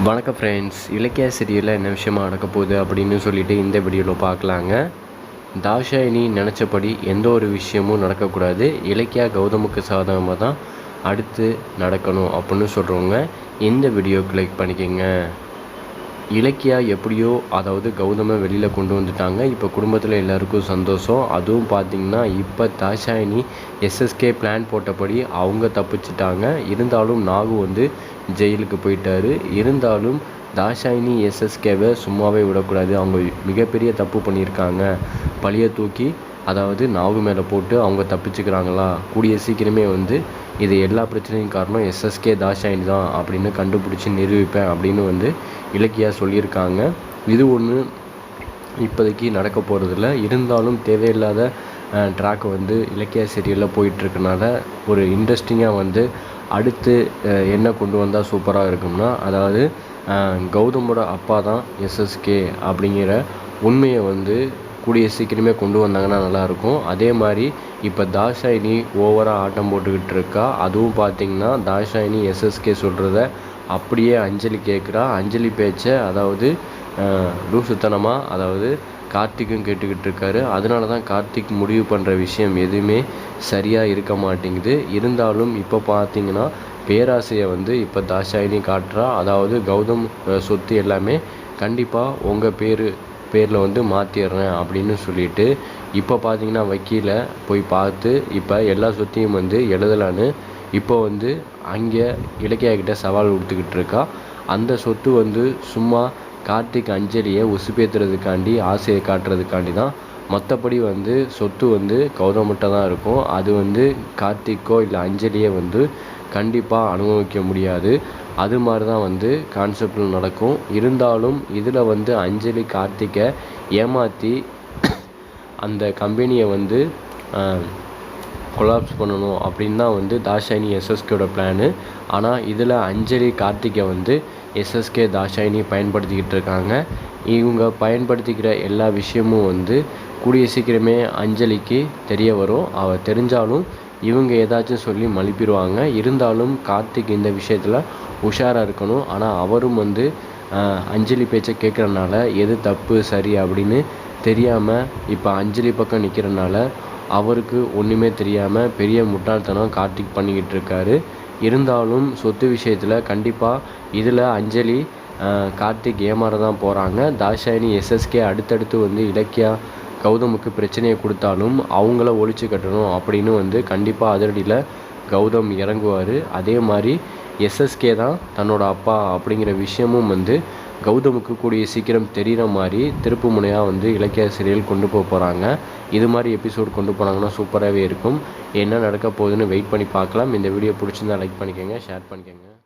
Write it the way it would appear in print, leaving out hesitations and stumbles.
வணக்கம் ஃப்ரெண்ட்ஸ். இலக்கிய சீரியலில் என்ன விஷயமா நடக்க போகுது அப்படின்னு சொல்லிட்டு இந்த வீடியோவில் பார்க்கலாங்க. தாஷாயினி நினச்சபடி எந்த ஒரு விஷயமும் நடக்கக்கூடாது. இலக்கியா கௌதமுக்கு சாதகமாக தான் அடுத்து நடக்கணும் அப்படின்னு சொல்கிறவங்க இந்த வீடியோ கிளிக் பண்ணிக்கோங்க. இலக்கியா எப்படியோ அதாவது கௌதமை வெளியில் கொண்டு வந்துட்டாங்க. இப்போ குடும்பத்தில் எல்லாருக்கும் சந்தோஷம். அதுவும் பார்த்திங்கன்னா இப்போ தாஷாயினி எஸ்எஸ்கே பிளான் போட்டபடி அவங்க தப்பிச்சிட்டாங்க. இருந்தாலும் நாகு ஜெயிலுக்கு போயிட்டார். இருந்தாலும் தாஷாயினி எஸ்எஸ்கேவை சும்மாவே விடக்கூடாது. அவங்க மிகப்பெரிய தப்பு பண்ணியிருக்காங்க. பழியை தூக்கி அதாவது நாகு மேலே போட்டு அவங்க தப்பிச்சுக்கிறாங்களா, கூடிய சீக்கிரமே இது எல்லா பிரச்சனையும் காரணம் எஸ்எஸ்கே தாஷாயினி தான் அப்படின்னு கண்டுபிடிச்சி நிரூபிப்பேன் அப்படின்னு இலக்கியா சொல்லியிருக்காங்க. இது ஒன்று இப்போதைக்கு நடக்க போகிறதில்ல. இருந்தாலும் தேவையில்லாத ட்ராக் இலக்கியா சீரியலில் போயிட்டுருக்கனால ஒரு இன்ட்ரெஸ்டிங்காக அடுத்து என்ன கொண்டு வந்தால் சூப்பராக இருக்கும்னா, அதாவது கௌதமோட அப்பா தான் எஸ்எஸ்கே அப்படிங்கிற உண்மையை கூடிய சீக்கிரமே கொண்டு வந்தாங்கன்னா நல்லாயிருக்கும். அதே மாதிரி இப்போ தாஷாயினி ஓவராக ஆட்டம் போட்டுக்கிட்டு இருக்கா. அதுவும் பார்த்திங்கன்னா தாஷாயினி எஸ்எஸ்கே சொல்கிறத அப்படியே அஞ்சலி கேட்குறா. அஞ்சலி பேச்சை அதாவது லூசுத்தனமாக அதாவது கார்த்திக்கும் கேட்டுக்கிட்டு இருக்காரு. அதனால தான் கார்த்திக் முடிவு பண்ணுற விஷயம் எதுவுமே சரியாக இருக்க மாட்டேங்குது. இருந்தாலும் இப்போ பார்த்திங்கன்னா பேராசையை இப்போ தாஷாயினி காட்டுறா. அதாவது கௌதம் சொத்து எல்லாமே கண்டிப்பாக உங்கள் பேரில் மாற்றிடுறேன் அப்படின்னு சொல்லிட்டு இப்போ பார்த்திங்கன்னா வக்கீலை போய் பார்த்து இப்போ எல்லா சொத்தையும் எழுதலான்னு இப்போ அங்கே இலக்கியாக்கிட்ட சவால் கொடுத்துக்கிட்டு இருக்கா. அந்த சொத்து சும்மா கார்த்திக் அஞ்சலியை உசுப்பேற்றுறதுக்காண்டி ஆசையை காட்டுறதுக்காண்டி தான். மற்றபடி சொத்து கௌதமிட்ட தான் இருக்கும். அது கார்த்திக்கோ இல்லை அஞ்சலியை கண்டிப்பாக அனுபவிக்க முடியாது. அது மாதிரி தான் கான்செப்டில் நடக்கும். இருந்தாலும் இதில் அஞ்சலி கார்த்திக்கை ஏமாற்றி அந்த கம்பெனியை கொலாப்ஸ் பண்ணணும் அப்படின்னு தான் தாஷாயினி எஸ்எஸ்கேயோட பிளானு. ஆனால் இதில் அஞ்சலி கார்த்திகை எஸ்எஸ்கே தாஷாயினி பயன்படுத்திக்கிட்டு இருக்காங்க. இவங்க பயன்படுத்திக்கிற எல்லா விஷயமும் கூடிய சீக்கிரமே அஞ்சலிக்கு தெரிய வரும். அவள் தெரிஞ்சாலும் இவங்க ஏதாச்சும் சொல்லி மழுப்பிடுவாங்க. இருந்தாலும் கார்த்திக் இந்த விஷயத்தில் உஷாராக இருக்கணும். ஆனால் அவரும் அஞ்சலி பேச்சை கேட்குறனால எது தப்பு சரி அப்படின்னு தெரியாமல் இப்போ அஞ்சலி பக்கம் நிற்கிறனால அவருக்கு ஒன்றுமே தெரியாமல் பெரிய முட்டாள்தனம் கார்த்திக் பண்ணிக்கிட்டு இருக்காரு. இருந்தாலும் சொத்து விஷயத்தில் கண்டிப்பாக இதில் அஞ்சலி கார்த்திக் ஏமாற தான் போகிறாங்க. தாஷாயினி எஸ்எஸ்கே அடுத்தடுத்து இலக்கியா கௌதமுக்கு பிரச்சனையை கொடுத்தாலும் அவங்கள ஒழிச்சு கட்டணும் அப்படின்னு கண்டிப்பாக அதிரடியில் கௌதம் இறங்குவார். அதே மாதிரி எஸ்எஸ்கே தான் தன்னோட அப்பா அப்படிங்கிற விஷயமும் கௌதமுக்கு கூடிய சீக்கிரம் தெரிகிற மாதிரி திருப்பு முனையாக இலக்கிய சீரியல் கொண்டு போகிறாங்க. இது மாதிரி எபிசோட் கொண்டு போனாங்கன்னா சூப்பராகவே இருக்கும். என்ன நடக்க போகுதுன்னு வெயிட் பண்ணி பார்க்கலாம். இந்த வீடியோ பிடிச்சிருந்தா லைக் பண்ணிக்கோங்க, ஷேர் பண்ணிக்கோங்க.